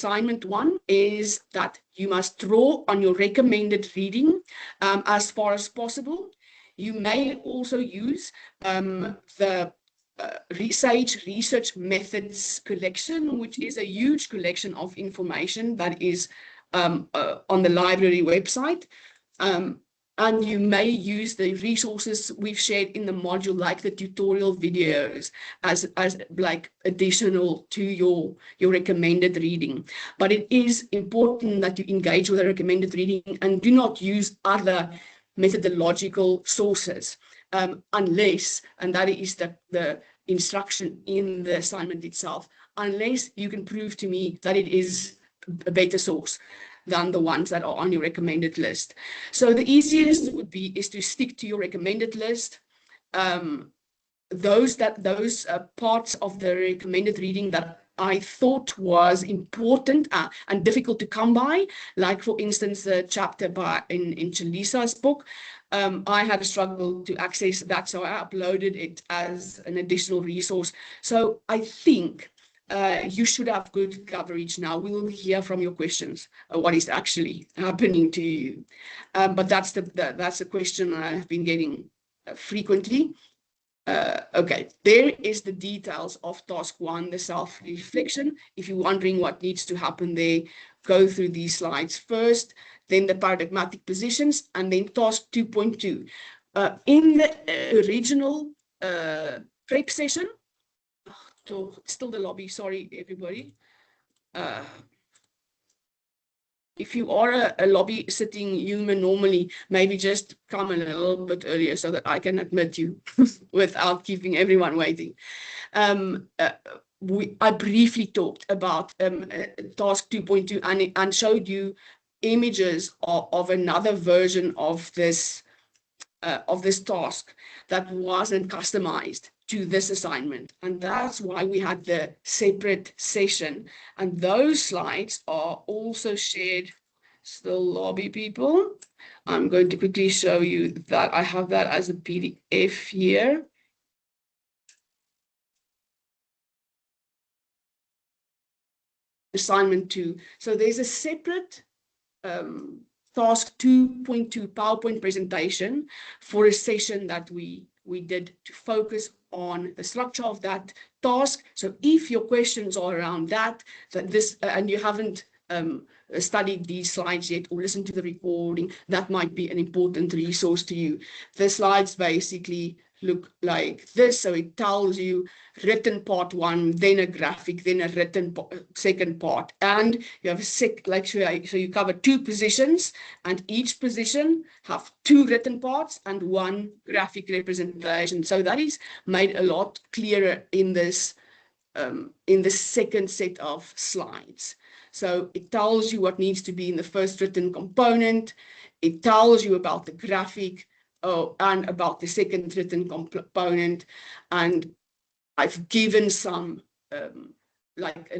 assignment 1 is that you must draw on your recommended reading as far as possible. You may also use the SAGE research methods collection, which is a huge collection of information that is on the library website. And you may use the resources we've shared in the module, like the tutorial videos, as like additional to your recommended reading. But it is important that you engage with a recommended reading and do not use other methodological sources unless, and that is the instruction in the assignment itself, unless you can prove to me that it is a better source than the ones that are on your recommended list. So the easiest would be is to stick to your recommended list. Those parts of the recommended reading that I thought was important and difficult to come by, like for instance the chapter in Chalisa's book, I had a struggle to access that, so I uploaded it as an additional resource. So I think you should have good coverage now. We will hear from your questions what is actually happening to you. But that's the question I have been getting frequently. Okay, there is the details of task 1, the self-reflection. If you're wondering what needs to happen there, go through these slides first, then the paradigmatic positions, and then task 2.2. In the original prep session, still the lobby, sorry everybody. If you are a lobby sitting human normally, maybe just come a little bit earlier so that I can admit you without keeping everyone waiting. I briefly talked about task 2.2 and showed you images of another version of this task that wasn't customized to this assignment, and that's why we had the separate session. And those slides are also shared. Still lobby people, I'm going to quickly show you that I have that as a PDF here. Assignment 2. So there's a separate task 2.2 PowerPoint presentation for a session that we did to focus on the structure of that task. So if your questions are around that and you haven't studied these slides yet or listened to the recording, that might be an important resource to you. The slides basically look like this. So it tells you written part 1, then a graphic, then a written second part, and you have so you cover 2 positions, and each position have 2 written parts and 1 graphic representation. So that is made a lot clearer in this second set of slides. So it tells you what needs to be in the first written component. It tells you about the graphic and about the second written component. And I've given some like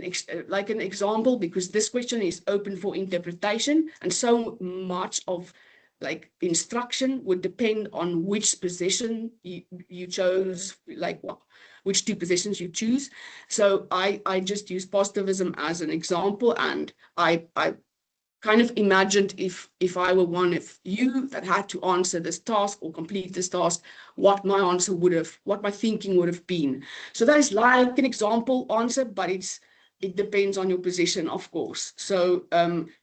an example, because this question is open for interpretation, and so much of like instruction would depend on which position you chose, like which 2 positions you choose. So I just use positivism as an example, and I kind of imagined if I were one of you that had to answer this task or complete this task, what my answer would have, what my thinking would have been. So that is like an example answer, but it depends on your position, of course. So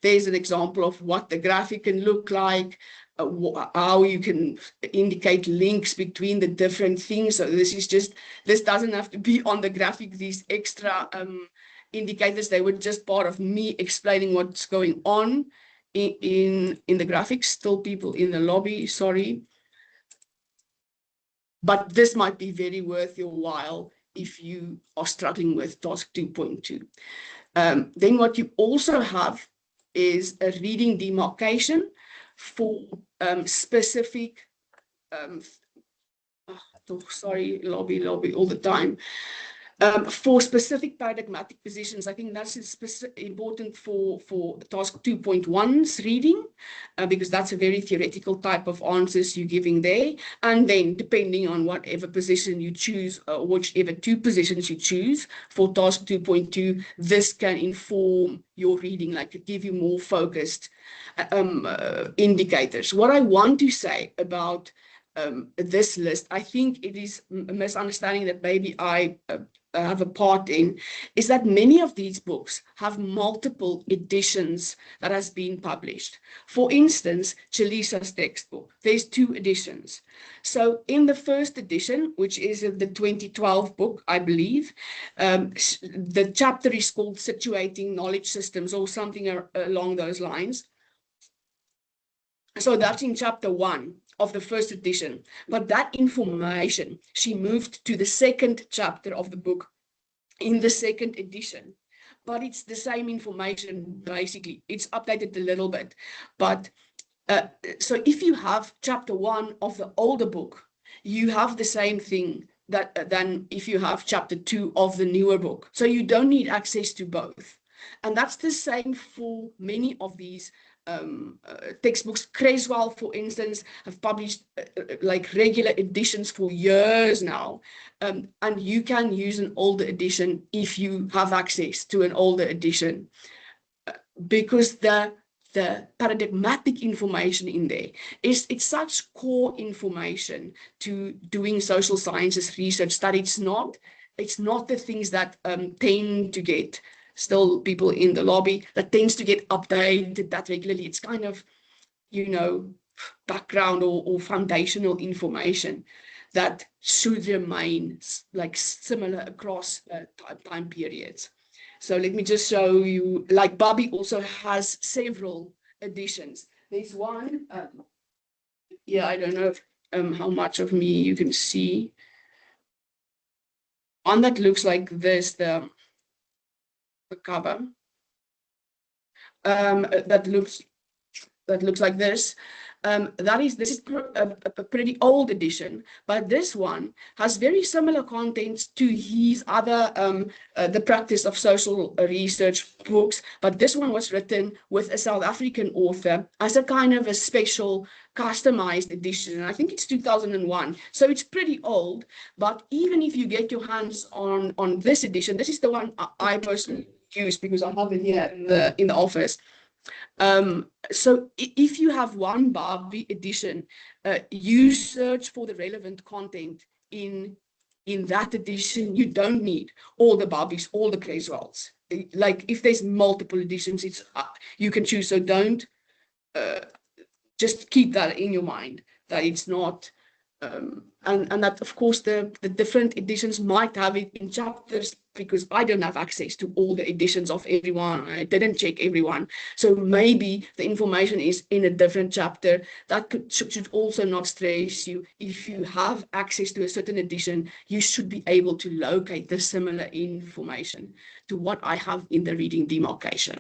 there's an example of what the graphic can look like, how you can indicate links between the different things. So this doesn't have to be on the graphic, these extra indicators. They were just part of me explaining what's going on in the graphics. Still people in the lobby, sorry. But this might be very worth your while if you are struggling with task 2.2. Then what you also have is a reading demarcation for specific, sorry, lobby all the time. For specific paradigmatic positions, I think that's important for task 2.1's reading, because that's a very theoretical type of answers you're giving there. And then depending on whatever position you choose, whichever two positions you choose for task 2.2, this can inform your reading, like to give you more focused indicators. What I want to say about this list, I think it is a misunderstanding that maybe I have a part in, is that many of these books have multiple editions that has been published. For instance, Chalisa's textbook, there's 2 editions. So in the first edition, which is the 2012 book, I believe, the chapter is called Situating Knowledge Systems or something along those lines. So that's in chapter 1 of the first edition. But that information, she moved to the second chapter of the book in the second edition. But it's the same information, basically. It's updated a little bit. But so if you have chapter 1 of the older book, you have the same thing than if you have chapter 2 of the newer book. So you don't need access to both. And that's the same for many of these textbooks. Creswell, for instance, have published like regular editions for years now, and you can use an older edition if you have access to an older edition, because the paradigmatic information in there it's such core information to doing social sciences research that it's not the things that tend to get still people in the lobby that tends to get updated that regularly. It's kind of, you know, background or foundational information that should remain like similar across time periods. So let me just show you, like Bobby also has several editions. There's one, yeah, I don't know how much of me you can see. One that looks like this, the cover. That looks like this. This is a pretty old edition, but this one has very similar contents to his other the practice of social research books, but this one was written with a South African author as a kind of a special customized edition. I think it's 2001, so it's pretty old. But even if you get your hands on this edition, this is the one I personally use because I have it here in the office. So if you have one Barbie edition, you search for the relevant content in that edition. You don't need all the Barbies, all the Creswells. Like if there's multiple editions, it's you can choose. So don't just keep that in your mind that it's not. And that, of course, the different editions might have it in chapters, because I don't have access to all the editions of everyone. I didn't check everyone. So maybe the information is in a different chapter. That should also not stress you. If you have access to a certain edition, you should be able to locate the similar information to what I have in the reading demarcation.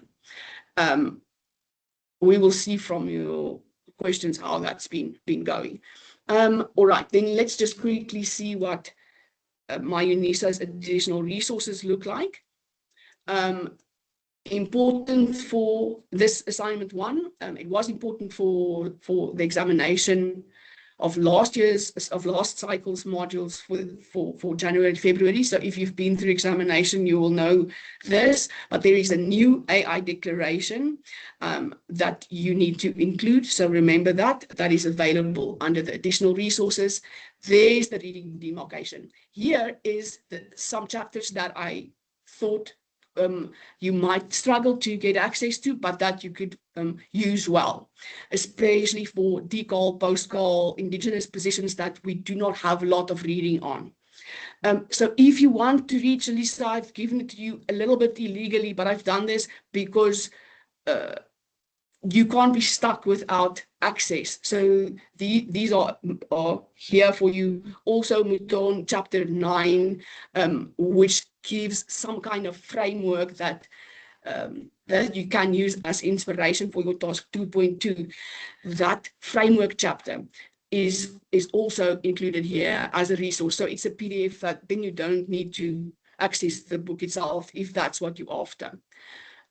We will see from your questions how that's been going. All right, then let's just quickly see what my UNISA's additional resources look like. Important for this assignment 1, it was important for the examination of last cycle's modules for January and February. So if you've been through examination, you will know this, but there is a new AI declaration that you need to include. So remember that is available under the additional resources. There's the reading demarcation. Here is some chapters that I thought you might struggle to get access to, but that you could use well, especially for decal, post-call, indigenous positions that we do not have a lot of reading on. So if you want to read Chalisa, I've given it to you a little bit illegally, but I've done this because you can't be stuck without access. So these are here for you. Also, Mouton chapter 9, which gives some kind of framework that you can use as inspiration for your task 2.2. That framework chapter is also included here as a resource. So it's a PDF that then you don't need to access the book itself if that's what you're after.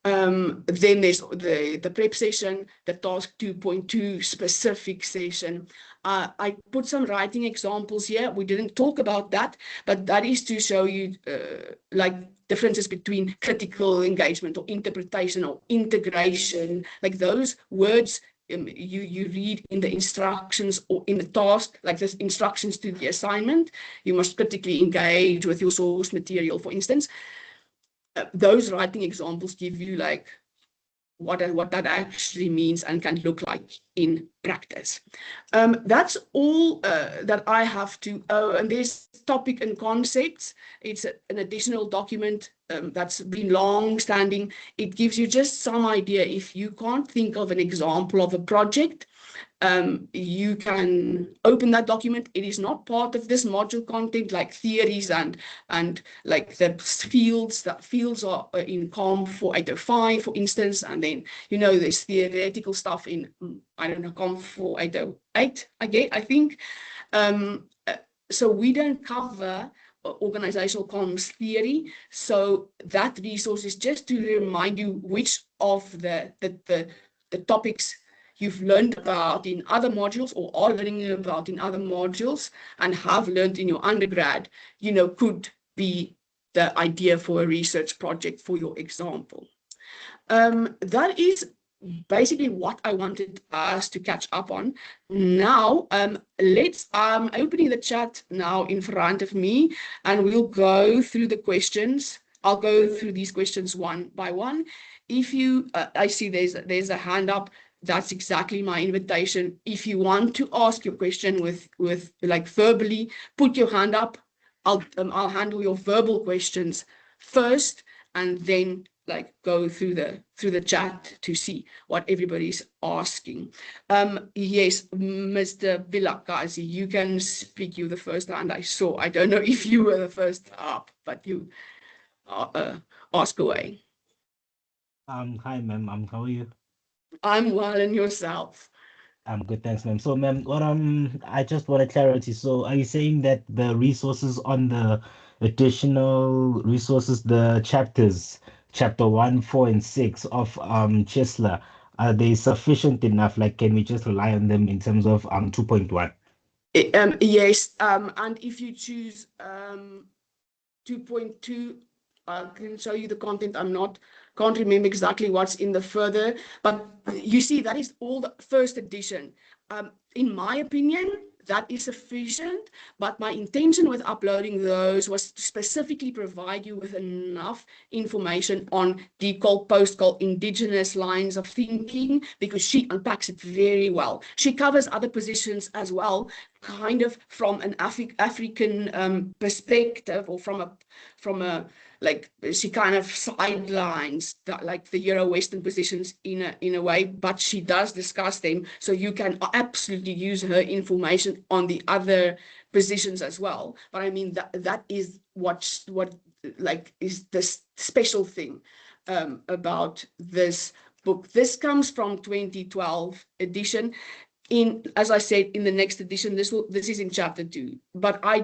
Then there's the prep session, the task 2.2 specific session. I put some writing examples here. We didn't talk about that, but that is to show you like differences between critical engagement or interpretation or integration, like those words you read in the instructions or in the task, like the instructions to the assignment. You must critically engage with your source material, for instance. Those writing examples give you like what that actually means and can look like in practice. That's all that I have to, and there's topic and concepts. It's an additional document that's been long standing. It gives you just some idea. If you can't think of an example of a project, you can open that document. It is not part of this module content, like theories and like the fields. That fields are in COM4805, for instance, and then there's theoretical stuff in I don't know, COM4808. I think. So we don't cover organizational comms theory. So that resource is just to remind you which of the topics you've learned about in other modules or are learning about in other modules and have learned in your undergrad, could be the idea for a research project for your example. That is basically what I wanted us to catch up on. Now, I'm opening the chat now in front of me, and we'll go through the questions. I'll go through these questions one by one. If you, I see there's a hand up. That's exactly my invitation. If you want to ask your question with like verbally, put your hand up. I'll handle your verbal questions first, and then like go through the chat to see what everybody's asking. Yes, Mr. Vilakazi, you can speak. You the first hand I saw. I don't know if you were the first up, but you ask away. Hi, ma'am. How are you? I'm well, and yourself? I'm good, thanks, ma'am. So, ma'am, what I just wanted clarity. So, are you saying that the resources on the additional resources, the chapters, chapter 1, 4, and 6 of Chisla, are they sufficient enough? Like, can we just rely on them in terms of 2.1? Yes, and if you choose 2.2, I can show you the content. Can't remember exactly what's in the further, but you see that is all the first edition. In my opinion, that is sufficient, but my intention with uploading those was to specifically provide you with enough information on decol, post-col, indigenous lines of thinking, because she unpacks it very well. She covers other positions as well, kind of from an African perspective, or from a like she kind of sidelines that, like the Euro-Western positions in a way, but she does discuss them. So you can absolutely use her information on the other positions as well. But I mean that is what like is the special thing about this book. This comes from 2012 edition. As I said, in the next edition, this is in chapter 2, but I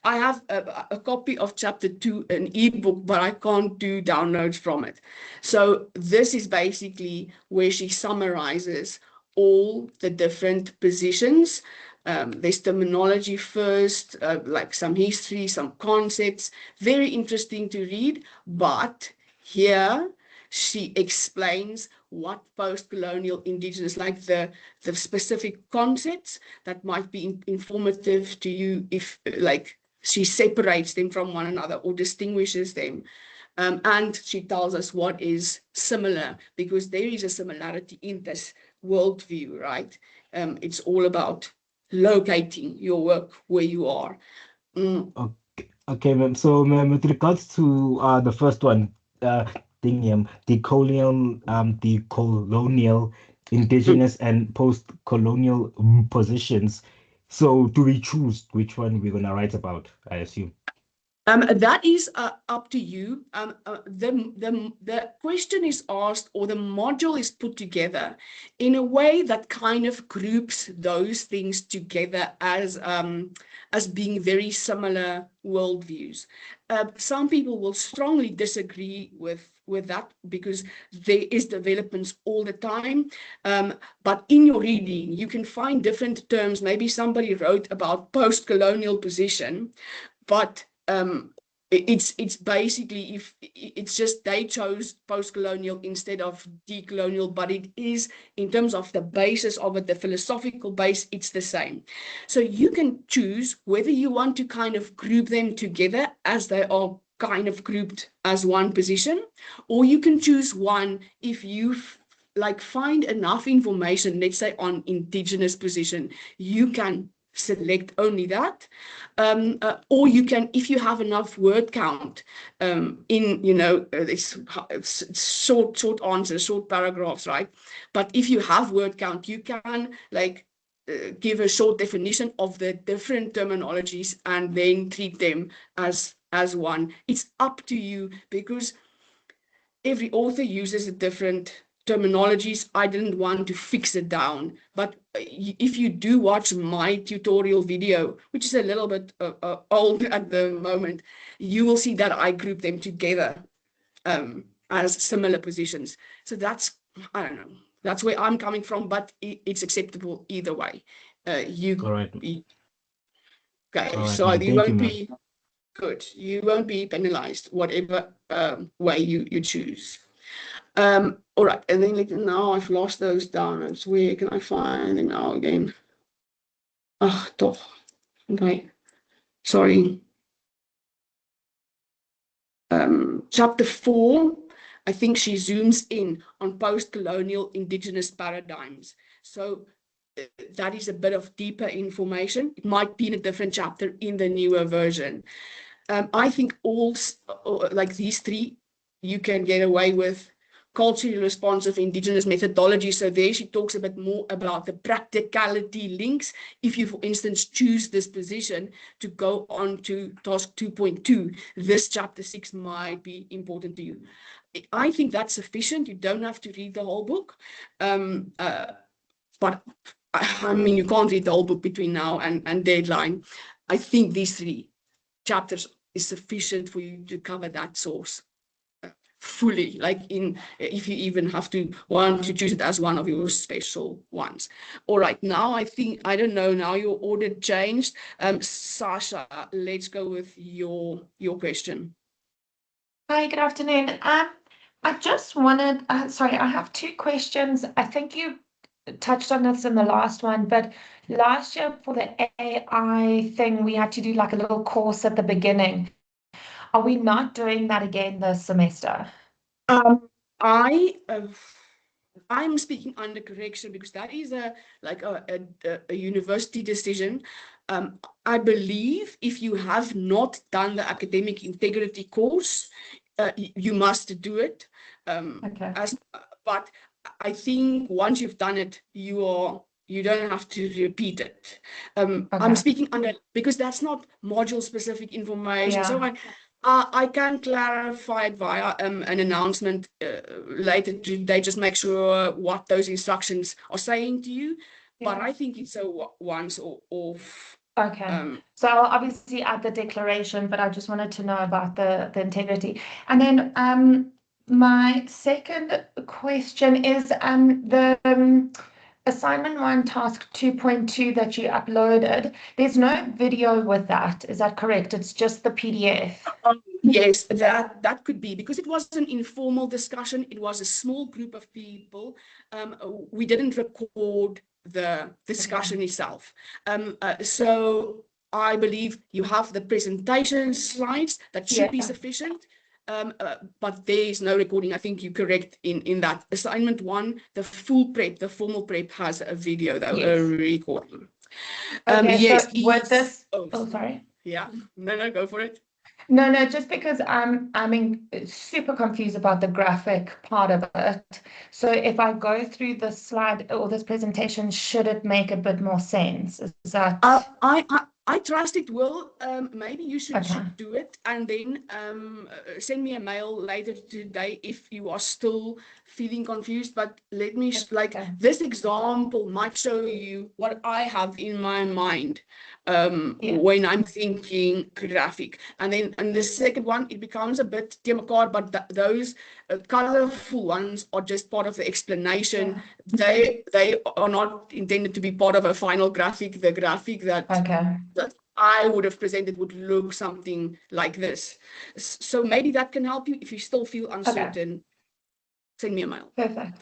have a copy of chapter 2, an ebook, but I can't do downloads from it. So this is basically where she summarizes all the different positions. There's terminology first, like some history, some concepts, very interesting to read, but here she explains what post-colonial indigenous, like the specific concepts that might be informative to you, if like she separates them from one another or distinguishes them. And she tells us what is similar, because there is a similarity in this worldview, right? It's all about locating your work where you are. Okay, ma'am. So, ma'am, with regards to the first one, the colonial, indigenous, and post-colonial positions. So, do we choose which one we're gonna write about? I assume. That is up to you. The question is asked, or the module is put together in a way that kind of groups those things together as being very similar worldviews. Some people will strongly disagree with that because there is developments all the time. But in your reading, you can find different terms. Maybe somebody wrote about post-colonial position, but it's basically, if it's just they chose post-colonial instead of decolonial, but it is, in terms of the basis of it, the philosophical base, it's the same. So you can choose whether you want to kind of group them together as they are kind of grouped as one position, or you can choose one if you like find enough information, let's say on indigenous position, you can select only that, or you can, if you have enough word count in, this short answers, short paragraphs, right? But if you have word count, you can like give a short definition of the different terminologies and then treat them as one. It's up to you, because every author uses a different terminologies. I didn't want to fix it down, but if you do watch my tutorial video, which is a little bit old at the moment, you will see that I group them together as similar positions. So that's, I don't know, that's where I'm coming from, but it's acceptable either way. All right. Okay, All right, so ma'am. you Thank you, won't ma'am. be good. You won't be penalized, whatever way you choose. All right, and then like, now I've lost those downloads. Where can I find them now again? Ah, toch. Okay, sorry. Chapter 4, I think she zooms in on post-colonial indigenous paradigms. So that is a bit of deeper information. It might be in a different chapter in the newer version. I think all, like these three, you can get away with culturally responsive indigenous methodology. So there she talks a bit more about the practicality links. If you, for instance, choose this position to go on to task 2.2, this chapter 6 might be important to you. I think that's sufficient. You don't have to read the whole book. But I mean, you can't read the whole book between now and deadline. I think these 3 chapters is sufficient for you to cover that source fully, like if you even have to want to choose it as one of your special ones. All right, now I think, I don't know, now your order changed. Sasha, let's go with your question. Hi, good afternoon. I just wanted, sorry, I have 2 questions. I think you touched on this in the last one, but last year for the AI thing, we had to do like a little course at the beginning. Are we not doing that again this semester? I'm speaking under correction because that is a university decision. I believe if you have not done the academic integrity course, you must do it. Okay. But I think once you've done it, you don't have to repeat it. I'm Okay. speaking under, because that's not module specific information. Yeah. So I can clarify it via an announcement later today. Just make sure what those instructions are saying to you. But Yeah. I think it's a once or off. Okay. So I'll obviously add the declaration, but I just wanted to know about the integrity. And then my second question is the assignment 1 task 2.2 that you uploaded. There's no video with that. Is that correct? It's just the PDF. Yes, that could be, because it was an informal discussion. It was a small group of people. We didn't record the discussion itself. So I believe you have the presentation slides that should be sufficient. But there is no recording. I think you're correct in that. Assignment 1, the full prep, the formal prep, has a video though, a recording. Okay, yes. so with this, sorry. Yeah, no, go for it. No, just because I'm super confused about the graphic part of it. So if I go through this slide or this presentation, should it make a bit more sense? Is that I trust it will. Maybe you should Okay. do it, and then send me a mail later today if you are still feeling confused. But let me like Okay. this example might show you what I have in my mind Yeah. when I'm thinking graphic. And then the second one, it becomes a bit te mekaar, but those colorful ones are just part of the explanation. Yeah. They are not intended to be part of a final graphic. The graphic that Okay. I would have presented would look something like this. So maybe that can help you. If you still feel uncertain, send me a mail. Perfect.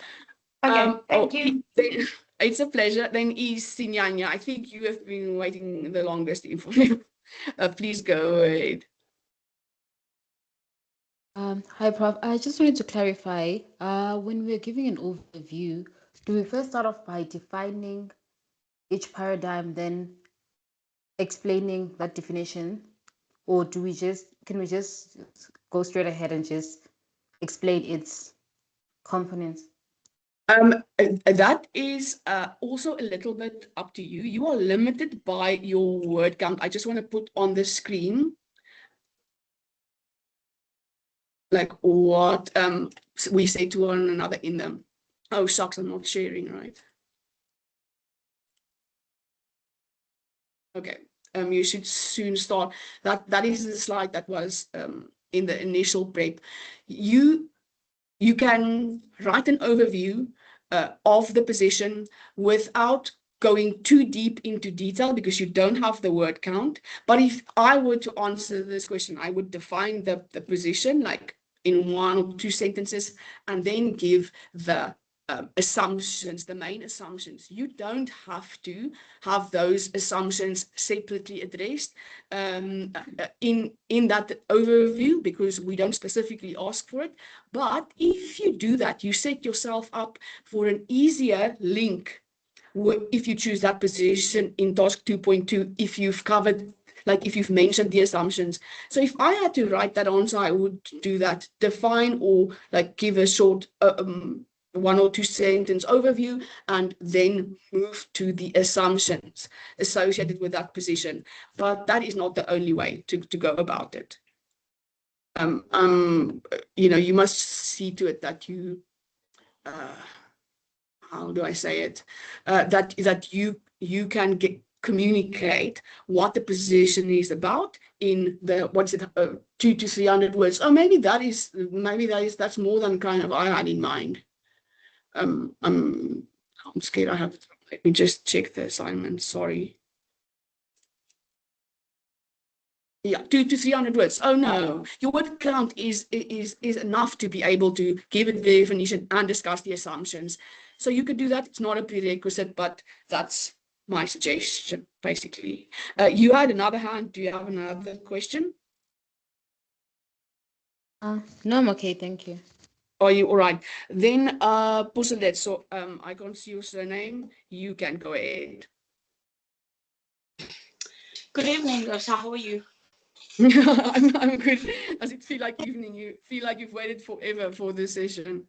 Okay, thank you. It's a pleasure. Then is Sinyanya. I think you have been waiting the longest for me. Please go ahead. Hi, Prof. I just wanted to clarify, when we're giving an overview, do we first start off by defining each paradigm, then explaining that definition, or can we just go straight ahead and just explain its components? That is also a little bit up to you. You are limited by your word count. I just want to put on the screen like what we say to one another in them. Oh, shucks, I'm not sharing, right? Okay, you should soon start. That is the slide that was in the initial prep. You can write an overview of the position without going too deep into detail because you don't have the word count. But if I were to answer this question, I would define the position like in 1 or 2 sentences and then give the assumptions, the main assumptions. You don't have to have those assumptions separately addressed in that overview because we don't specifically ask for it. But if you do that, you set yourself up for an easier link if you choose that position in task 2.2, if you've covered, like if you've mentioned the assumptions. So if I had to write that answer, I would do that, define or like give a short 1 or 2 sentence overview and then move to the assumptions associated with that position. But that is not the only way to go about it. You must see to it that you how do I say it? That you can communicate what the position is about in the 200 to 300 words. Oh, maybe that's more than kind of I had in mind. I'm scared. Let me just check the assignment. Sorry. Yeah, 200 to 300 words. Oh no, your word count is enough to be able to give it the definition and discuss the assumptions. So you could do that. It's not a prerequisite, but that's my suggestion, basically. You had another hand. Do you have another question? No, I'm okay. Thank you. Are you all right? Then, Pusalet, so I can't see your surname. You can go ahead. Good evening, Rosa. How are you? I'm good. Does it feel like evening? You feel like you've waited forever for this session?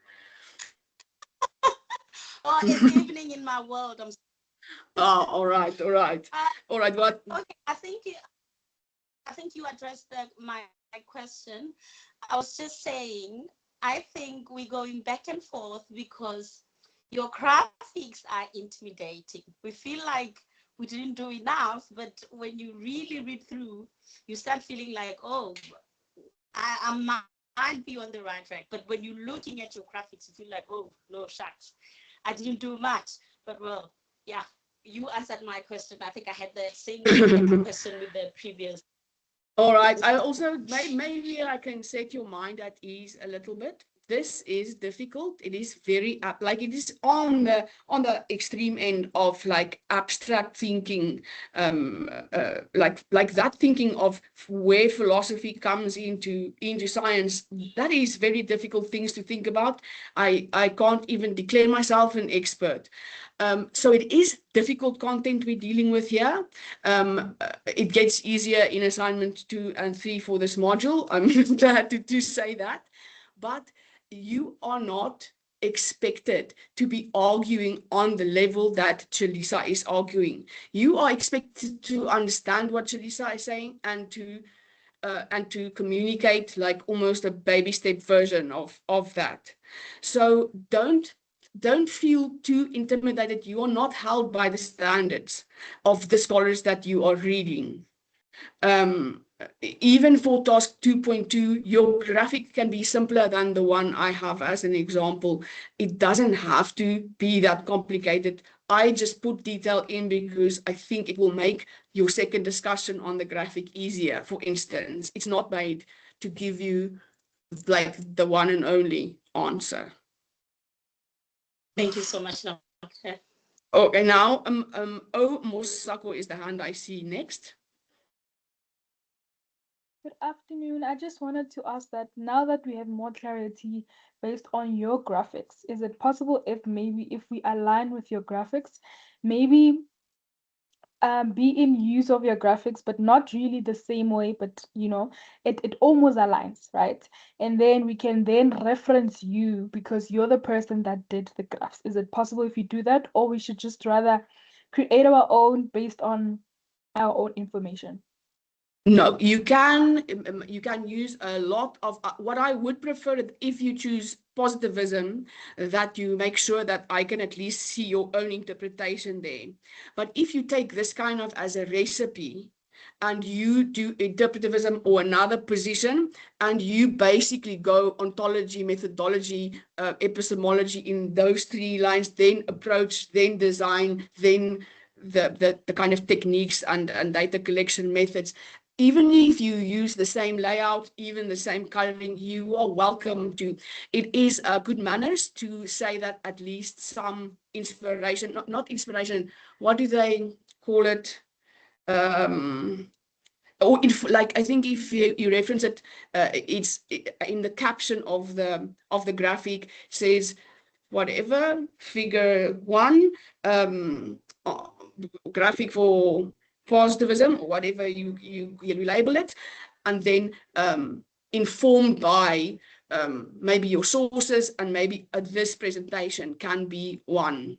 Oh, it's evening in my world. Oh, all right. What? Okay, I think you addressed my question. I was just saying, I think we're going back and forth because your graphics are intimidating. We feel like we didn't do enough, but when you really read through, you start feeling like, oh, I might be on the right track. But when you're looking at your graphics, you feel like, oh, no, shucks, I didn't do much. But well, yeah, you answered my question. I think I had the same question with the previous. All right. I also maybe I can set your mind at ease a little bit. This is difficult. It is very like it is on the extreme end of like abstract thinking, like that thinking of where philosophy comes into science. That is very difficult things to think about. I can't even declare myself an expert. So it is difficult content we're dealing with here. It gets easier in assignment 2 and 3 for this module. I'm glad to say that. But you are not expected to be arguing on the level that Chalisa is arguing. You are expected to understand what Chalisa is saying and to communicate like almost a baby step version of that. So don't feel too intimidated. You are not held by the standards of the scholars that you are reading. Even for task 2.2, your graphic can be simpler than the one I have as an example. It doesn't have to be that complicated. I just put detail in because I think it will make your second discussion on the graphic easier. For instance, it's not made to give you like the one and only answer. Thank you so much, Doctor. Okay, now Mosako is the hand I see next. Good afternoon. I just wanted to ask that now that we have more clarity based on your graphics, is it possible if we align with your graphics, maybe be in use of your graphics, but not really the same way, but it almost aligns, right? And then we can then reference you because you're the person that did the graphs. Is it possible if you do that, or we should just rather create our own based on our own information? No, you can use a lot of what I would prefer if you choose positivism, that you make sure that I can at least see your own interpretation there. But if you take this kind of as a recipe and you do interpretivism or another position, and you basically go ontology, methodology, epistemology in those 3 lines, then approach, then design, then the kind of techniques and data collection methods. Even if you use the same layout, even the same coloring, you are welcome to. It is good manners to say that at least some inspiration, not inspiration, what do they call it? Or like I think if you reference it, it's in the caption of the graphic says whatever figure 1 graphic for positivism or whatever you label it, and then informed by maybe your sources, and maybe this presentation can be one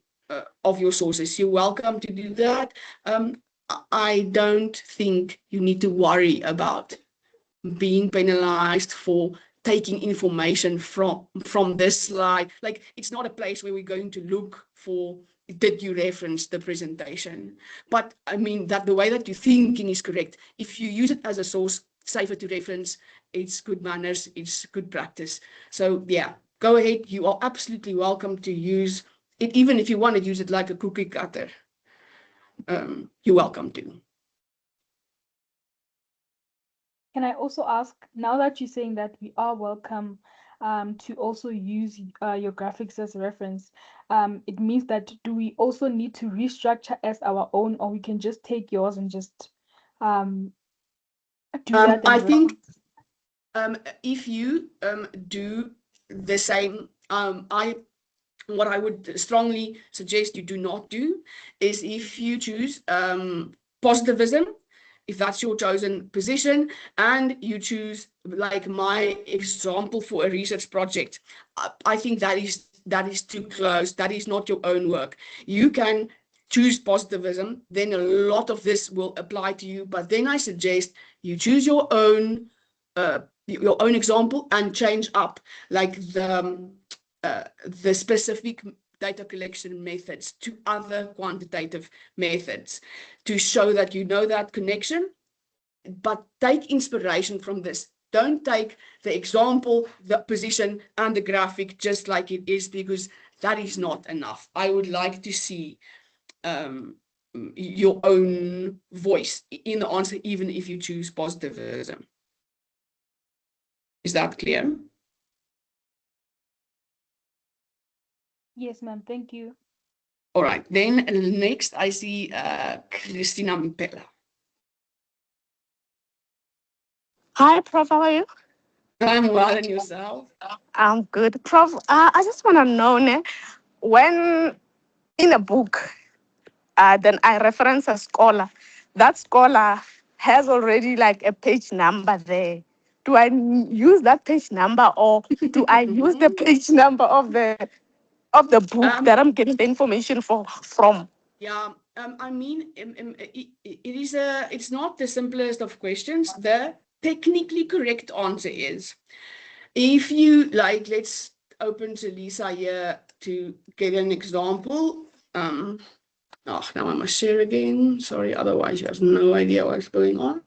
of your sources. You're welcome to do that. I don't think you need to worry about being penalized for taking information from this slide. Like, it's not a place where we're going to look for, did you reference the presentation? But I mean that the way that you're thinking is correct. If you use it as a source, safer to reference, it's good manners, it's good practice. So yeah, go ahead. You are absolutely welcome to use it, even if you want to use it like a cookie cutter. You're welcome to. Can I also ask, now that you're saying that we are welcome to also use your graphics as a reference, it means that do we also need to restructure as our own, or we can just take yours and just do that? I think if you do the same, what I would strongly suggest you do not do is, if you choose positivism, if that's your chosen position, and you choose like my example for a research project, I think that is too close. That is not your own work. You can choose positivism, then a lot of this will apply to you. But then I suggest you choose your own example and change up like the specific data collection methods to other quantitative methods to show that you know that connection, but take inspiration from this. Don't take the example, the position, and the graphic just like it is, because that is not enough. I would like to see your own voice in the answer, even if you choose positivism. Is that clear? Yes, ma'am. Thank you. All right. Then next I see Christina Mpela. Hi, Prof. How are you? I'm well, and yourself? I'm good. Prof, I just want to know, when in a book, then I reference a scholar, that scholar has already like a page number there. Do I use that page number, or do I use the page number of the of the book that I'm getting the information from? Yeah, I mean, it's not the simplest of questions. The technically correct answer is, if you like, let's open to Lisa here to get an example. Oh, now I must share again. Sorry, otherwise you have no idea what's going on.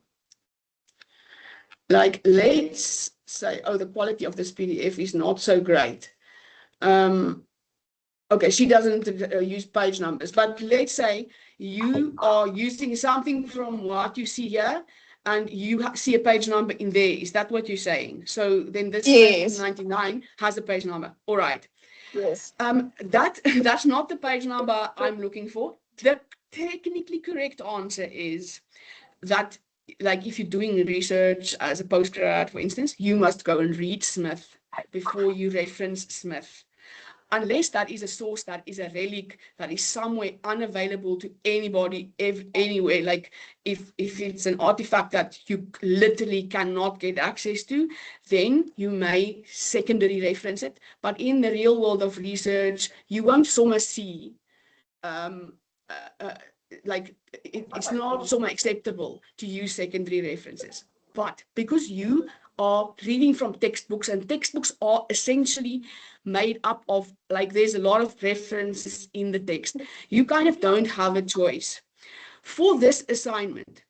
Like, let's say, oh, the quality of this PDF is not so great. Okay, she doesn't use page numbers, but let's say you are using something from what you see here, and you see a page number in there. Is that what you're saying? So then this Yes. 99 has a page number. All right. Yes. That's not the page number I'm looking for. The technically correct answer is that, like, if you're doing research as a postgrad, for instance, you must go and read Smith before you reference Smith. Unless that is a source that is a relic that is somewhere unavailable to anybody anywhere, like if it's an artifact that you literally cannot get access to, then you may secondary reference it. But in the real world of research, you won't so much see like it's not so much acceptable to use secondary references. But because you are reading from textbooks, and textbooks are essentially made up of, like, there's a lot of references in the text, you kind of don't have a choice. For this assignment,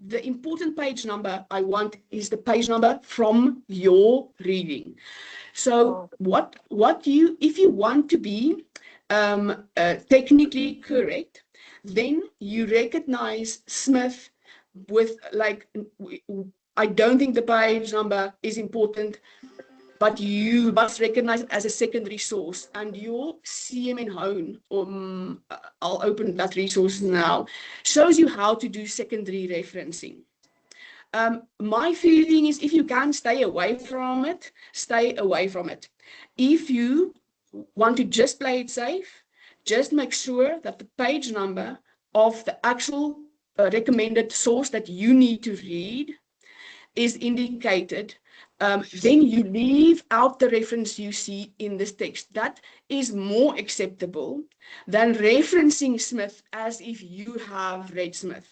the important page number I want is the page number from your reading. So if you want to be technically correct, then you recognize Smith with, like, I don't think the page number is important, but you must recognize it as a secondary source. And your CMN Hone, I'll open that resource now, shows you how to do secondary referencing. My feeling is, if you can stay away from it, stay away from it. If you want to just play it safe, just make sure that the page number of the actual recommended source that you need to read is indicated. Then you leave out the reference you see in this text. That is more acceptable than referencing Smith as if you have read Smith.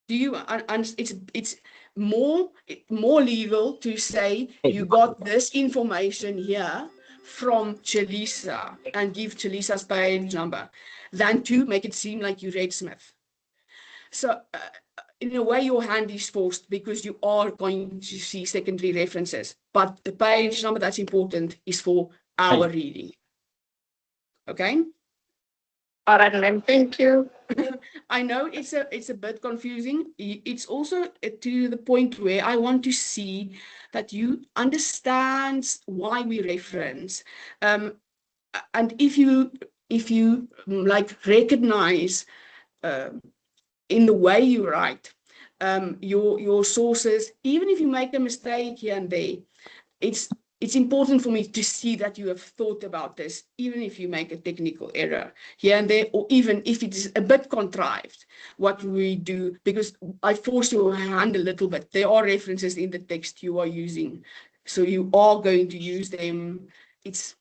Do you? And it's more legal to say you got this information here from Chalisa and give Chalisa's page number than to make it seem like you read Smith. So in a way, your hand is forced, because you are going to see secondary references, but the page number that's important is for our reading. Okay. All right, ma'am. Thank you. I know it's a bit confusing. It's also to the point where I want to see that you understand why we reference. And if you like recognize in the way you write your sources, even if you make a mistake here and there, it's important for me to see that you have thought about this, even if you make a technical error here and there, or even if it is a bit contrived, what we do, because I force your hand a little bit. There are references in the text you are using, so you are going to use them. It's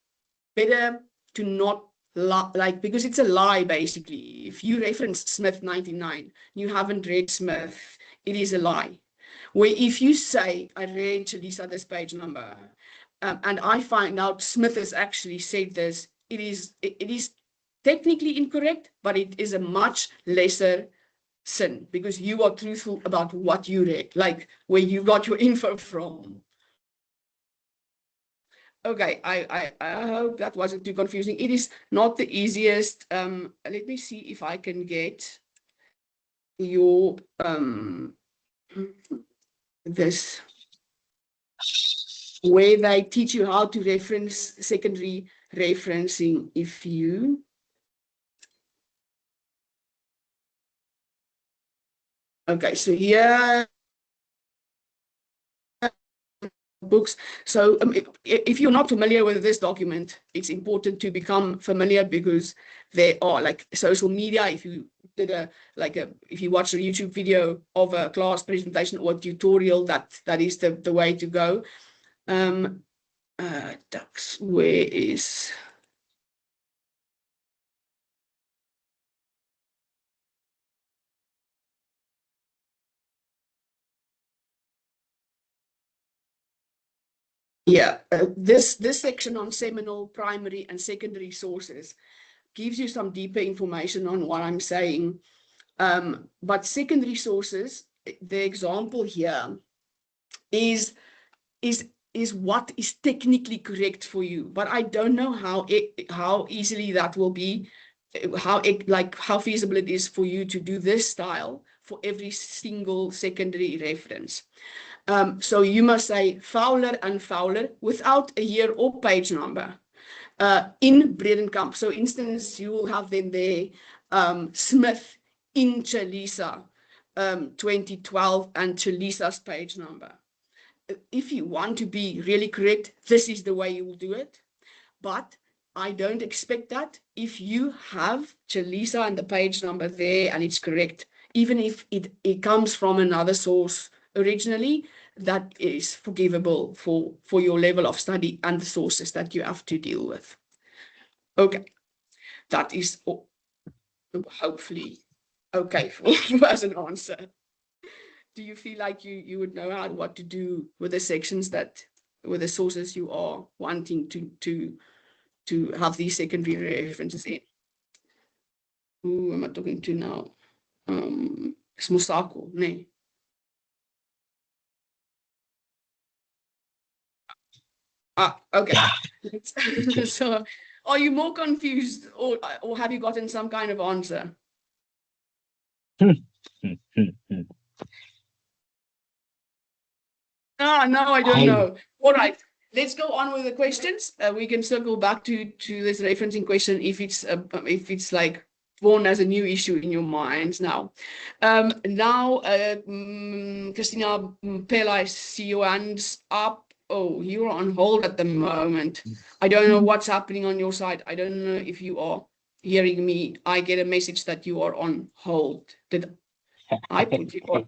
better to not like, because it's a lie, basically. If you reference Smith 99, you haven't read Smith, it is a lie. Where if you say, I read Chalisa this page number, and I find out Smith has actually said this, it is technically incorrect, but it is a much lesser sin, because you are truthful about what you read, like where you got your info from. Okay, I hope that wasn't too confusing. It is not the easiest. Let me see if I can get your this, where they teach you how to reference secondary referencing. If you okay, so here books. So if you're not familiar with this document, it's important to become familiar, because there are, like, social media. If you did if you watch a YouTube video of a class presentation or tutorial, that is the way to go. Ducks, where is Yeah, this section on seminal, primary, and secondary sources gives you some deeper information on what I'm saying. But secondary sources, the example here is what is technically correct for you, but I don't know how easily that will be, how feasible it is for you to do this style for every single secondary reference. So you must say Fowler and Fowler without a year or page number in Bredenkamp. So instance, you will have then there Smith in Chalisa 2012 and Chalisa's page number. If you want to be really correct, this is the way you will do it. But I don't expect that. If you have Chalisa and the page number there and it's correct, even if it comes from another source originally, that is forgivable for your level of study and the sources that you have to deal with. Okay, that is hopefully okay for you as an answer. Do you feel like you would know what to do with the sections with the sources you are wanting to have these secondary references in? Who am I talking to now? It's Musako, ne? Okay. So, are you more confused, or have you gotten some kind of answer? No, I don't know. All right, let's go on with the questions. We can circle back to this referencing question if it's like born as a new issue in your minds now. Christina Pella, I see your hands up. Oh, you're on hold at the moment. I don't know what's happening on your side. I don't know if you are hearing me. I get a message that you are on hold. Did I put you on?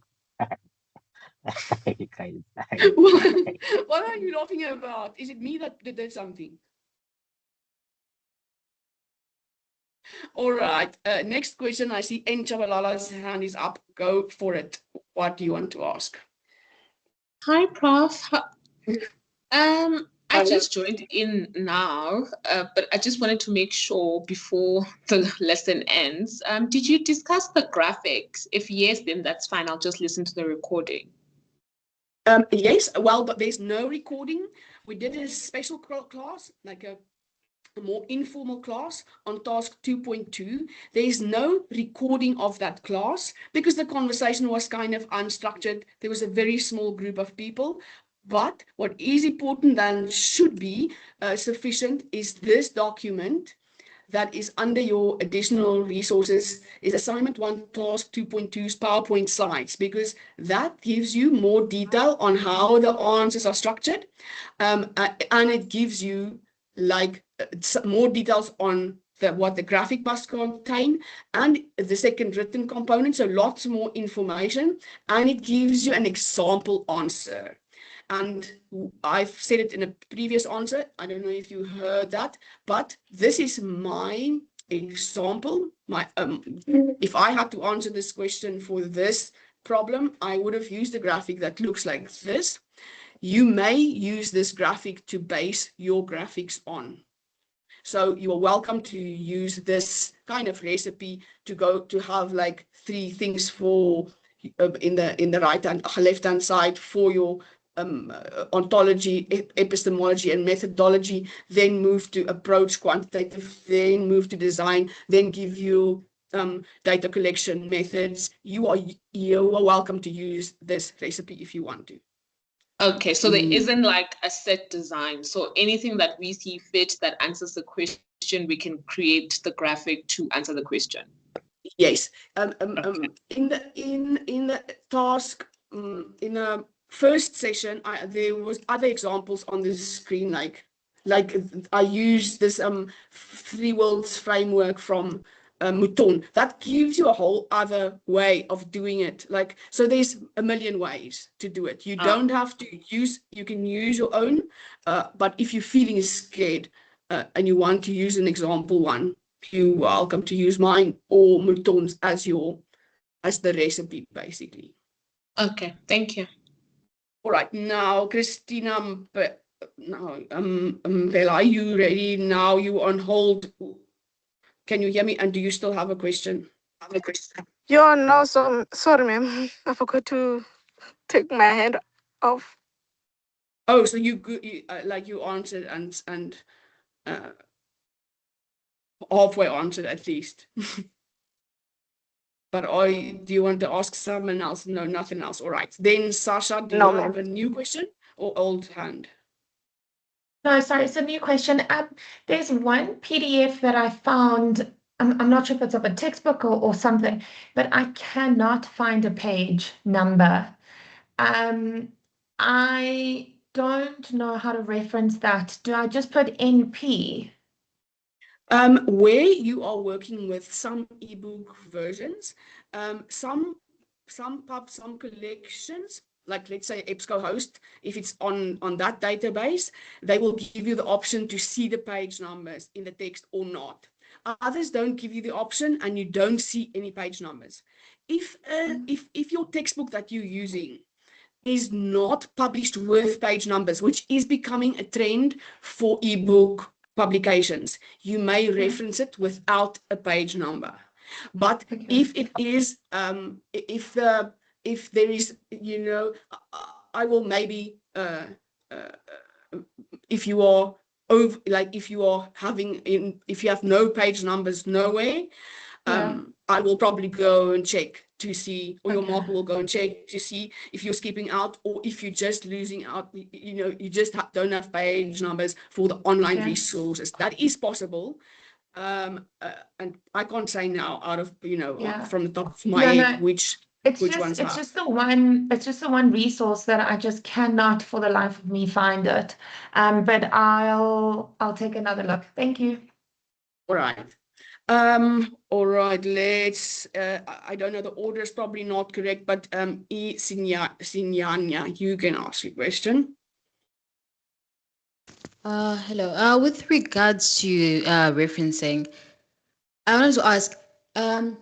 What are you laughing about? Is it me that did something? All right. Next question. I see Enchabalala's hand is up. Go for it. What do you want to ask? Hi, Prof. I just joined in now, but I just wanted to make sure before the lesson ends. Did you discuss the graphics? If yes, then that's fine. I'll just listen to the recording. Yes, well, but there's no recording. We did a special class, like a more informal class on task 2.2. There is no recording of that class because the conversation was kind of unstructured. There was a very small group of people. But what is important and should be sufficient is this document that is under your additional resources is assignment 1 task 2.2's PowerPoint slides, because that gives you more detail on how the answers are structured, and it gives you like more details on what the graphic must contain and the second written component, so lots more information, and it gives you an example answer. And I've said it in a previous answer. I don't know if you heard that, but this is my example. If I had to answer this question for this problem, I would have used a graphic that looks like this. You may use this graphic to base your graphics on. So you are welcome to use this kind of recipe to have like 3 things for in the left hand side for your ontology, epistemology, and methodology, then move to approach quantitative, then move to design, then give you data collection methods. You are welcome to use this recipe if you want to. Okay, so there isn't like a set design. So anything that we see fit that answers the question, we can create the graphic to answer the question. Yes. In the task in a first session, there was other examples on the screen, like I used this 3 worlds framework from Mouton. That gives you a whole other way of doing it. Like, so there's a million ways to do it. You don't have to use, you can use your own, but if you're feeling scared and you want to use an example one, you're welcome to use mine or Mouton's as the recipe, basically. Okay, thank you. All right, now Christina No, Bella, are you ready now? You on hold. Can you hear me? And do you still have a question? Yo, no, so sorry, ma'am. I forgot to take my hand off. Oh, so you like you answered and halfway answered at least. But do you want to ask someone else? No, nothing else. All right. Then Sasha, do No, you have ma'am. a new question or old hand? No, sorry, it's a new question. There's one PDF that I found. I'm not sure if it's of a textbook or something, but I cannot find a page number. I don't know how to reference that. Do I just put NP? Where you are working with some ebook versions, some collections, like let's say EBSCOhost, if it's on that database, they will give you the option to see the page numbers in the text or not. Others don't give you the option and you don't see any page numbers. If your textbook that you're using is not published with page numbers, which is becoming a trend for ebook publications, you may reference it without a page number. But if it is, if there is, I will maybe, if you are over, like if you are if you have no page numbers nowhere, I will probably go and check to see, or your marker will go and check to see if you're skipping out or if you're just losing out, you just don't have page numbers for the online resources. That is possible. And I can't say now out of, from the top of my head, which ones it's just the one resource that I just cannot for the life of me find it. But I'll take another look. Thank you. All right. All right, let's, I don't know, the order is probably not correct, but Sinyanya, you can ask your question. Hello. With regards to referencing, I wanted to ask, the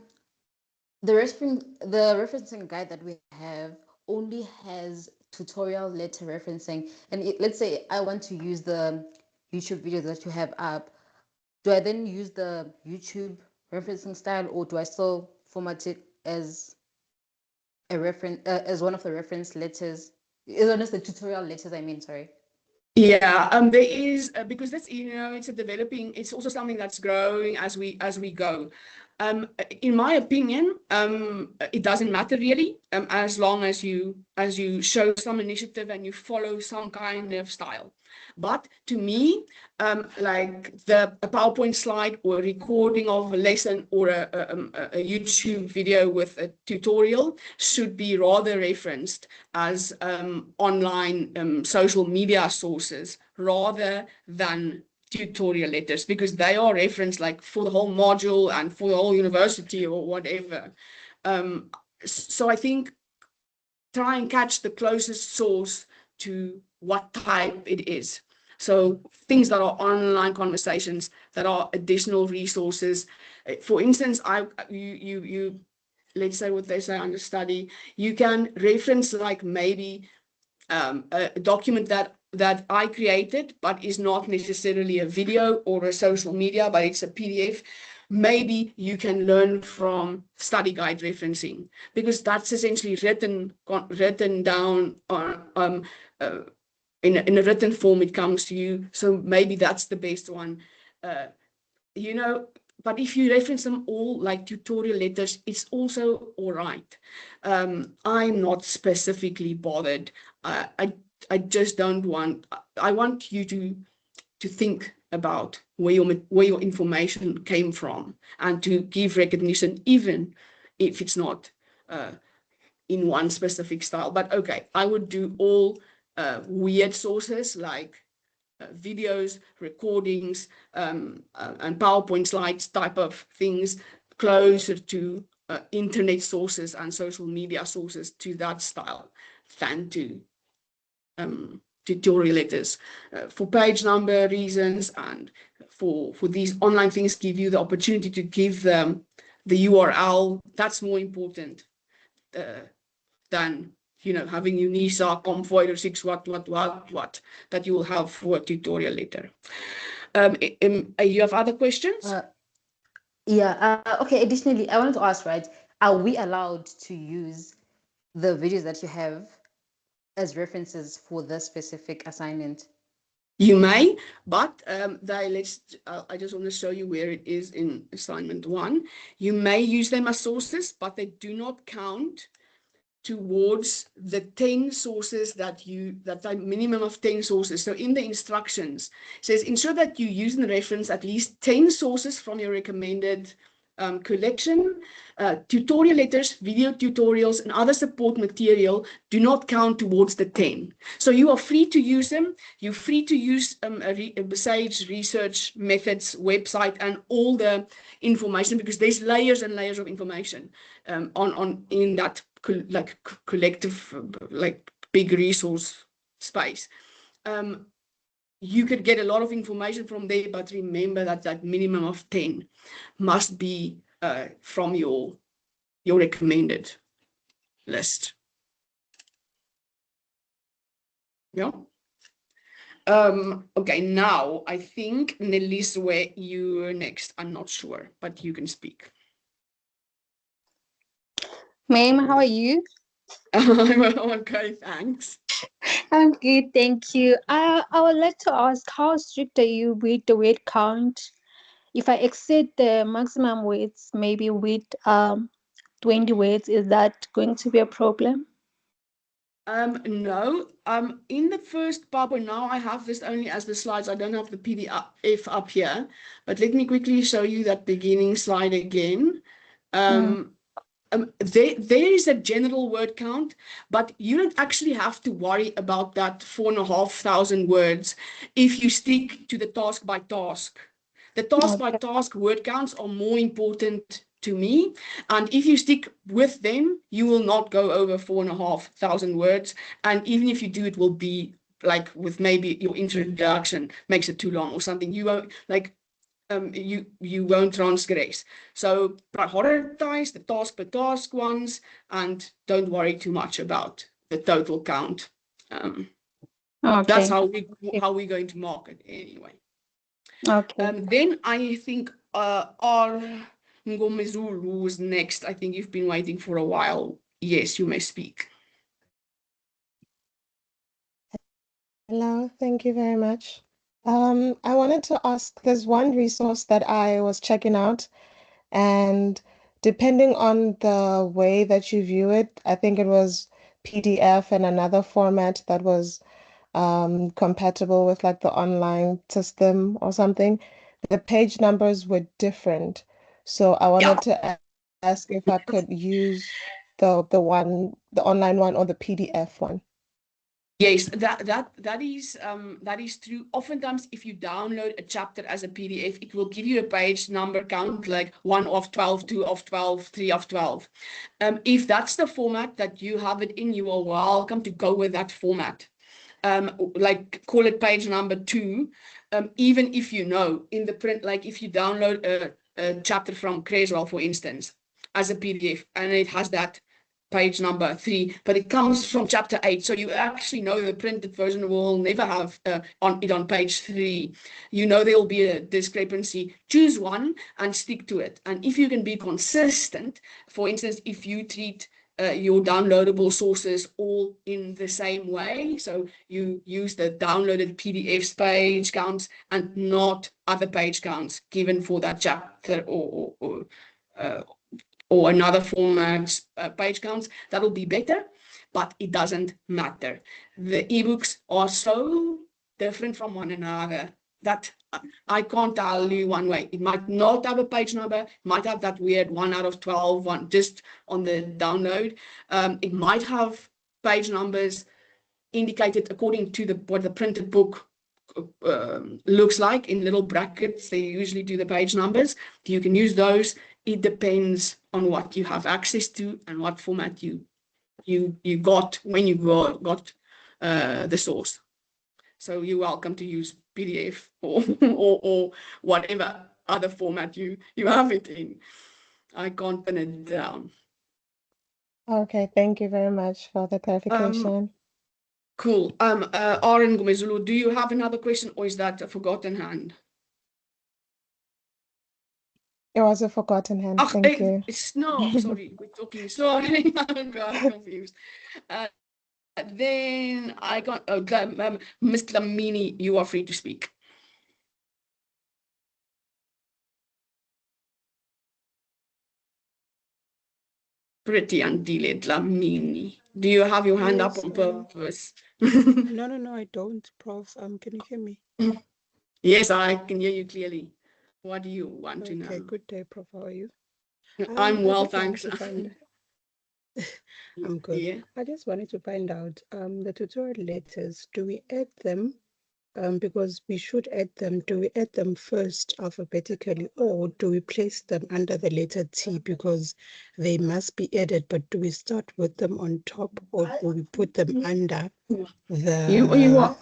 referencing guide that we have only has tutorial letter referencing, and let's say I want to use the YouTube video that you have up. Do I then use the YouTube referencing style, or do I still format it as a reference, as one of the reference letters? Is it the tutorial letters? I mean, sorry. Yeah, there is, because that's, it's it's also something that's growing as we go. In my opinion, it doesn't matter really, as long as you show some initiative and you follow some kind of style. But to me, like a PowerPoint slide or a recording of a lesson or a YouTube video with a tutorial should be rather referenced as online social media sources rather than tutorial letters, because they are referenced like for the whole module and for the whole university or whatever. So I think try and catch the closest source to what type it is. So things that are online conversations, that are additional resources. For instance, let's say what they say under study, you can reference like maybe a document that I created, but is not necessarily a video or a social media, but it's a PDF. Maybe you can learn from study guide referencing, because that's essentially written down on in a written form. It comes to you, so maybe that's the best one. But if you reference them all like tutorial letters, it's also all right. I'm not specifically bothered. I just don't want. I want you to think about where your information came from and to give recognition, even if it's not in one specific style. But okay, I would do all weird sources like videos, recordings, and PowerPoint slides type of things closer to internet sources and social media sources to that style than to tutorial letters. For page number reasons and for these online things, give you the opportunity to give them the URL. That's more important than having UNISA, COM4806, what, that you will have for a tutorial later. You have other questions? Okay, additionally, I wanted to ask, right, are we allowed to use the videos that you have as references for this specific assignment? You may, but I just want to show you where it is in assignment 1. You may use them as sources, but they do not count towards the 10 sources that minimum of 10 sources. So in the instructions, it says ensure that you use and reference at least 10 sources from your recommended collection. Tutorial letters, video tutorials, and other support material do not count towards the 10. So you are free to use them. You're free to use Sage research methods website and all the information, because there's layers and layers of information in that collective, big resource space. You could get a lot of information from there, but remember that minimum of 10 must be from your recommended list. Yeah. Okay, now I think Nelly's where you're next. I'm not sure, but you can speak. Ma'am, how are you? I'm okay, thanks. I'm good, thank you. I would like to ask, how strict are you with the word count? If I exceed the maximum words, maybe with 20 words, is that going to be a problem? No. In the first PowerPoint, now I have this only as the slides. I don't have the PDF up here, but let me quickly show you that beginning slide again. There is a general word count, but you don't actually have to worry about that 4,500 words if you stick to the task by task. The task by task word counts are more important to me, and if you stick with them, you will not go over 4,500 words, and even if you do, it will be like with maybe your introduction makes it too long or something. You won't you won't transgress. So prioritize the task per task ones and don't worry too much about the total count. That's how we're going to mark it anyway. Okay. Then I think our Ngomezulu was next. I think you've been waiting for a while. Yes, you may speak. Hello, thank you very much. I wanted to ask, there's one resource that I was checking out, and depending on the way that you view it, I think it was PDF and another format that was compatible with like the online system or something. The page numbers were different. So I wanted to ask if I could use the online one or the PDF one. Yes, that is true. Oftentimes, if you download a chapter as a PDF, it will give you a page number count like 1 of 12, 2 of 12, 3 of 12. If that's the format that you have it in, you are welcome to go with that format. Like call it page number 2, even if you know in the print, like if you download a chapter from Creswell, for instance, as a PDF, and it has that page number 3, but it comes from chapter 8, so you actually know the printed version will never have on page 3. You know there will be a discrepancy. Choose one and stick to it. And if you can be consistent, for instance, if you treat your downloadable sources all in the same way, so you use the downloaded PDFs page counts and not other page counts given for that chapter or another format page counts, that'll be better, but it doesn't matter. The ebooks are so different from one another that I can't tell you one way. It might not have a page number, might have that weird 1 out of 12 one just on the download. It might have page numbers indicated according to what the printed book looks like in little brackets. They usually do the page numbers. You can use those. It depends on what you have access to and what format you got when you got the source. So you're welcome to use PDF or whatever other format you have it in. I can't pin it down. Okay, thank you very much for the clarification. Cool. Aaron Gomezulu, do you have another question or is that a forgotten hand? It was a forgotten hand. Ach, Thank you. it's no, sorry, we're talking. Sorry, I got confused. Then I got Ms. Lamini, you are free to speak. Pretty undealing, Lamini. Do you have your hand up Yes, on purpose? no, I don't, Prof. Can you hear me? Yes, I can hear you clearly. What do you want to Okay, know? good day, Prof. How are you? I'm I well, just wanted thanks. to find I'm good. Yeah. I just wanted to find out the tutorial letters, do we add them? Because we should add them. Do we add them first alphabetically or do we place them under the letter T because they must be added, but do we start with them on top or do we put them under You the are.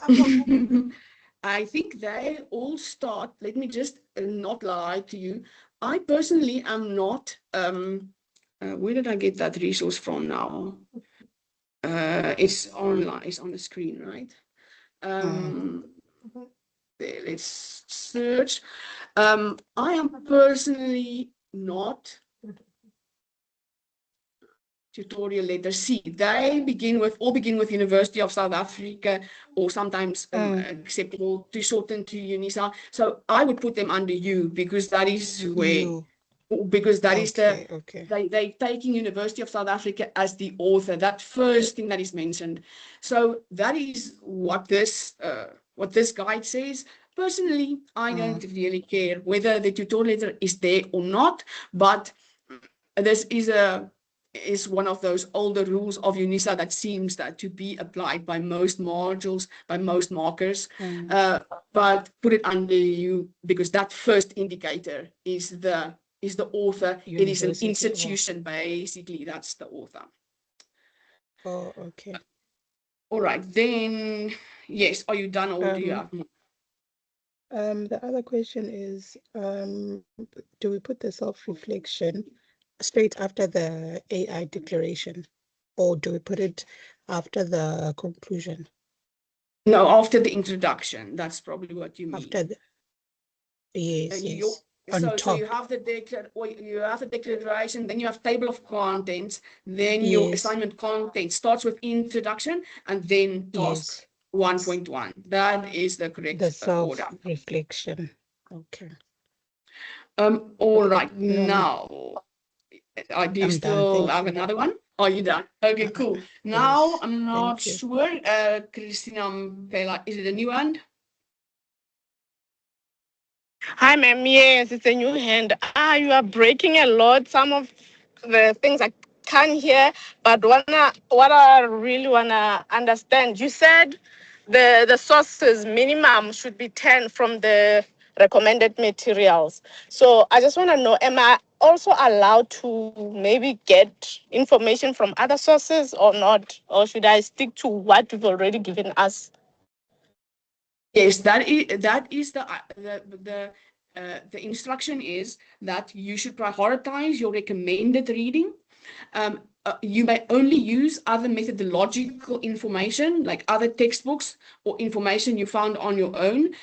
I think they all start. Let me just not lie to you. I personally am not. Where did I get that resource from now? It's online. It's on the screen, right? There, let's search. I am personally not tutorial letter C. They begin with University of South Africa, or sometimes acceptable to shorten to UNISA. So I would put them under U because that is where, because that is the, they taking University of South Africa as the author, that first thing that is mentioned. So that is what this guide says. Personally, I don't really care whether the tutorial letter is there or not, but this is one of those older rules of UNISA that seems that to be applied by most modules, by most markers, but put it under you because that first indicator is the author. It is an institution, basically. That's the author. Oh, okay. All right, then, yes, are you done or do you have more? The other question is, do we put the self-reflection straight after the AI declaration, or do we put it after the conclusion? No, after the introduction. That's probably what you mean. After the yes. So you have the declaration, then you have table of contents, then your assignment content starts with introduction and then task 1.1. That is the correct order. Self-reflection. Okay. All right. Now, do you still have another one? Are you done? Okay, cool. Now, I'm not sure. Christina Mpela, is it a new hand? Hi, ma'am. Yes, it's a new hand. You are breaking a lot. Some of the things I can't hear, but what I really wanna understand. You said the sources minimum should be 10 from the recommended materials. So I just wanna know, am I also allowed to maybe get information from other sources or not? Or should I stick to what you've already given us? Yes, that is the instruction is that you should prioritize your recommended reading. You may only use other methodological information like other textbooks or information you found on your own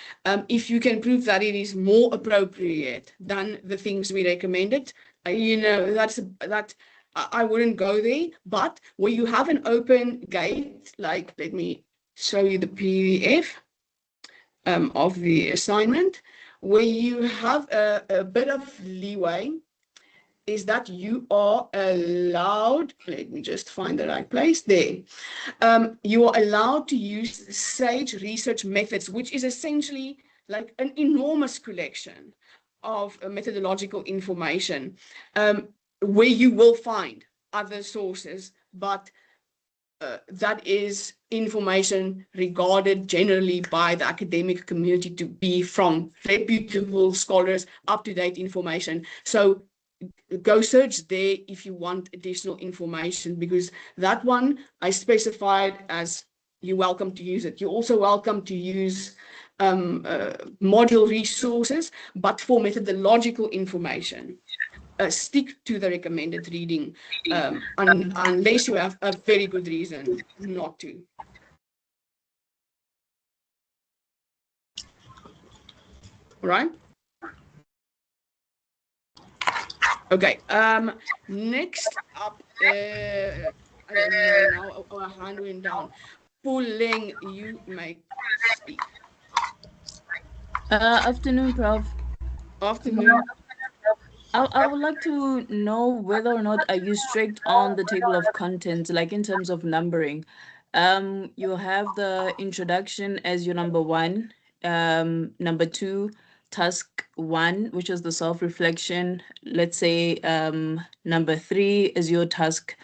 if you can prove that it is more appropriate than the things we recommended. That I wouldn't go there, but where you have an open gate, like let me show you the PDF of the assignment, where you have a bit of leeway, is that you are allowed, let me just find the right place there. You are allowed to use SAGE research methods, which is essentially like an enormous collection of methodological information where you will find other sources, but that is information regarded generally by the academic community to be from reputable scholars, up-to-date information. So go search there if you want additional information, because that one I specified as you're welcome to use it. You're also welcome to use module resources, but for methodological information. stick to the recommended reading unless you have a very good reason not to. Right? Okay. Next up, I don't know now. Our hand went down. Pulling, you may speak. Afternoon, Prof. Afternoon. I would like to know whether or not are you strict on the table of contents, like in terms of numbering. You have the introduction as your number 1, number 2, task 1, which is the self-reflection. Let's say number 3 is your task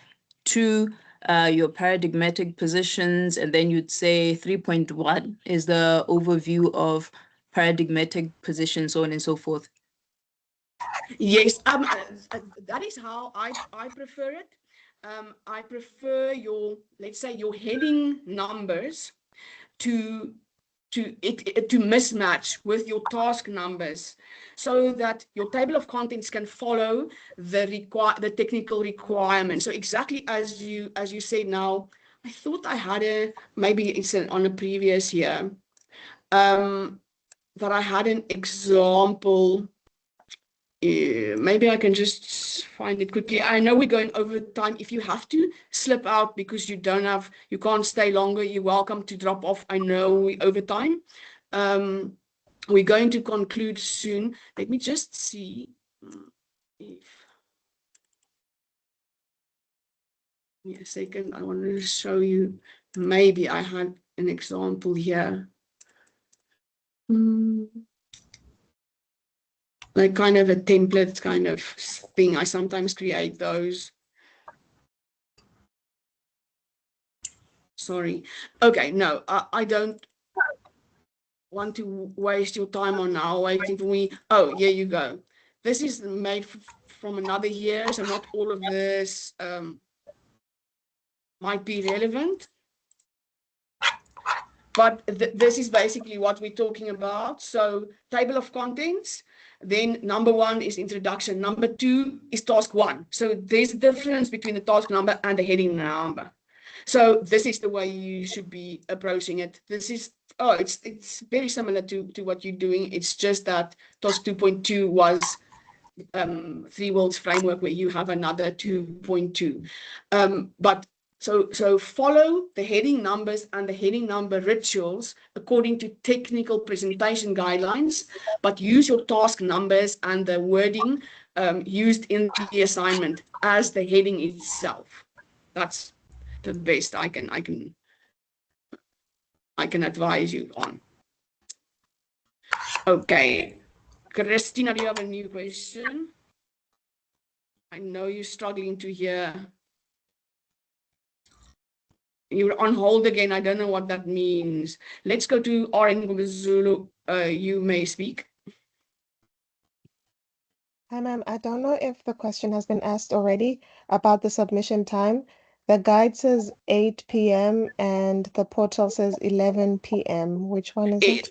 2, your paradigmatic positions, and then you'd say 3.1 is the overview of paradigmatic positions, so on and so forth. Yes, that is how I prefer it. I prefer your, let's say, your heading numbers to mismatch with your task numbers, so that your table of contents can follow the technical requirements. So exactly as you said now, I thought I had maybe it's on a previous year, that I had an example. Maybe I can just find it quickly. I know we're going over time. If you have to slip out because you can't stay longer, you're welcome to drop off. I know we're over time. We're going to conclude soon. Let me just see if... Give me a second. I want to show you. Maybe I had an example here. Like kind of a template kind of thing. I sometimes create those. Sorry. Okay, no, I don't want to waste your time on now waiting for me. Oh, here you go. This is made from another year, so not all of this might be relevant. But this is basically what we're talking about. So table of contents, then number 1 is introduction. Number 2 is task 1. So there's a difference between the task number and the heading number. So this is the way you should be approaching it. This is, it's very similar to what you're doing. It's just that task 2.2 was 3 worlds framework where you have another 2.2. But so follow the heading numbers and the heading number rituals according to technical presentation guidelines, but use your task numbers and the wording used in the assignment as the heading itself. That's the best I can advise you on. Okay, Christina, do you have a new question? I know you're struggling to hear. You're on hold again. I don't know what that means. Let's go to RN Zulu. You may speak. Hi, ma'am. I don't know if the question has been asked already about the submission time. The guide says 8 p.m. and the portal says 11 p.m. Which one is it?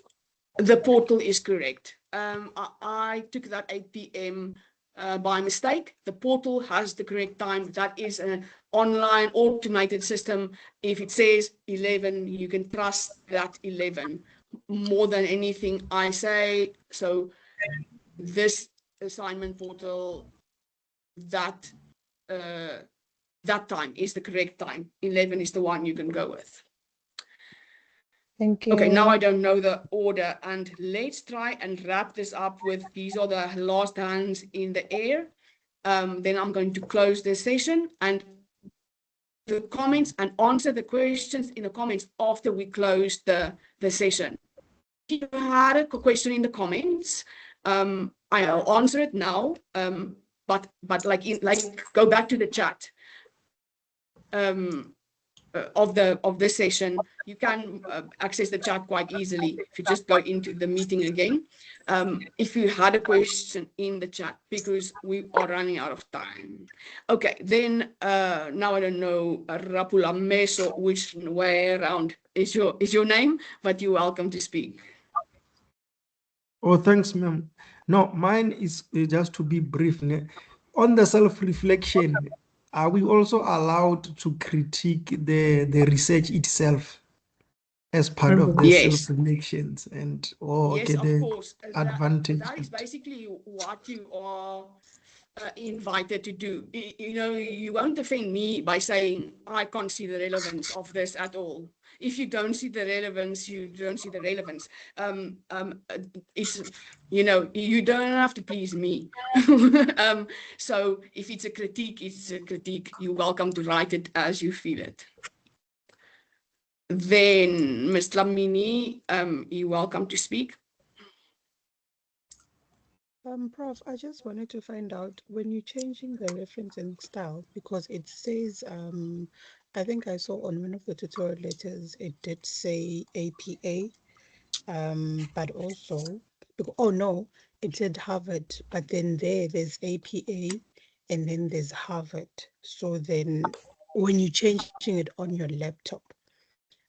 The portal is correct. I took that 8 p.m. By mistake. The portal has the correct time. That is an online automated system. If it says 11, you can trust that 11 more than anything I say. So this assignment portal, that time is the correct time. 11 is the one you can go with. Thank you. Okay, now I don't know the order, and let's try and wrap this up with these are the last hands in the air. Then I'm going to close this session and the comments and answer the questions in the comments after we close the session. If you had a question in the comments, I'll answer it now. But like go back to the chat. Of the session, you can access the chat quite easily if you just go into the meeting again. If you had a question in the chat, because we are running out of time. Okay, then now I don't know, Rapula Meso, which way around is your name, but you're welcome to speak. Oh, thanks, ma'am. No, mine is just to be brief. on the self-reflection, are we also allowed to critique the research itself as part of the Yes. self-reflections and or Yes, get of the course. advantage? That is basically what you are invited to do. You know, you won't offend me by saying, I can't see the relevance of this at all. If you don't see the relevance, you don't see the relevance. You know, you don't have to please me. So if it's a critique, it's a critique. You're welcome to write it as you feel it. Then, Ms. Lamini, you're welcome to speak. Prof, I just wanted to find out when you're changing the referencing style, because it says, I think I saw on one of the tutorial letters, it did say APA, but also, oh no, it said Harvard, but then there's APA, and then there's Harvard. So then when you're changing it on your laptop,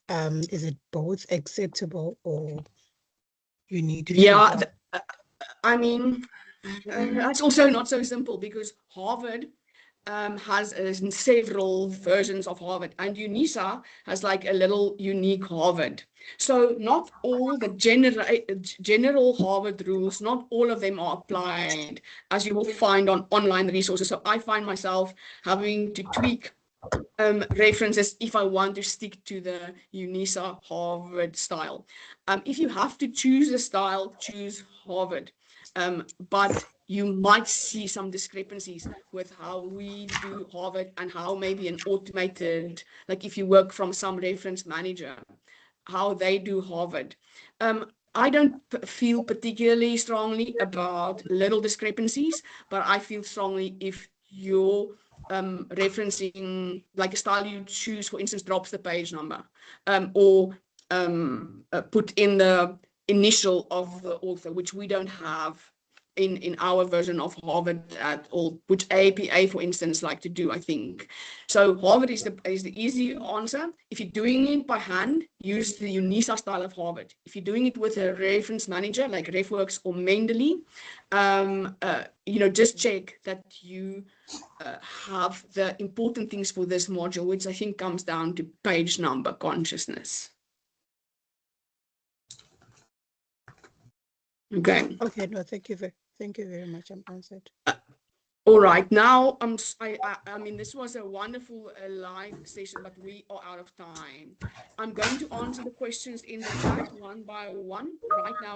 is it both acceptable or you need to choose Yeah, one? I mean, that's also not so simple because Harvard has several versions of Harvard, and UNISA has like a little unique Harvard. So not all the general Harvard rules, not all of them are applied, as you will find on online resources. So I find myself having to tweak references if I want to stick to the UNISA Harvard style. If you have to choose a style, choose Harvard. But you might see some discrepancies with how we do Harvard and how maybe an automated, like if you work from some reference manager, how they do Harvard. I don't feel particularly strongly about little discrepancies, but I feel strongly if you're referencing like a style you choose, for instance, drops the page number, or put in the initial of the author, which we don't have in our version of Harvard at all, which APA, for instance, like to do, I think. So Harvard is the easy answer. If you're doing it by hand, use the UNISA style of Harvard. If you're doing it with a reference manager like RefWorks or Mendeley, you know, just check that you have the important things for this module, which I think comes down to page number consciousness. Okay. Okay, no, thank you very much. I'm answered. All right, now I mean, this was a wonderful live session, but we are out of time. I'm going to answer the questions in the chat one by one right now.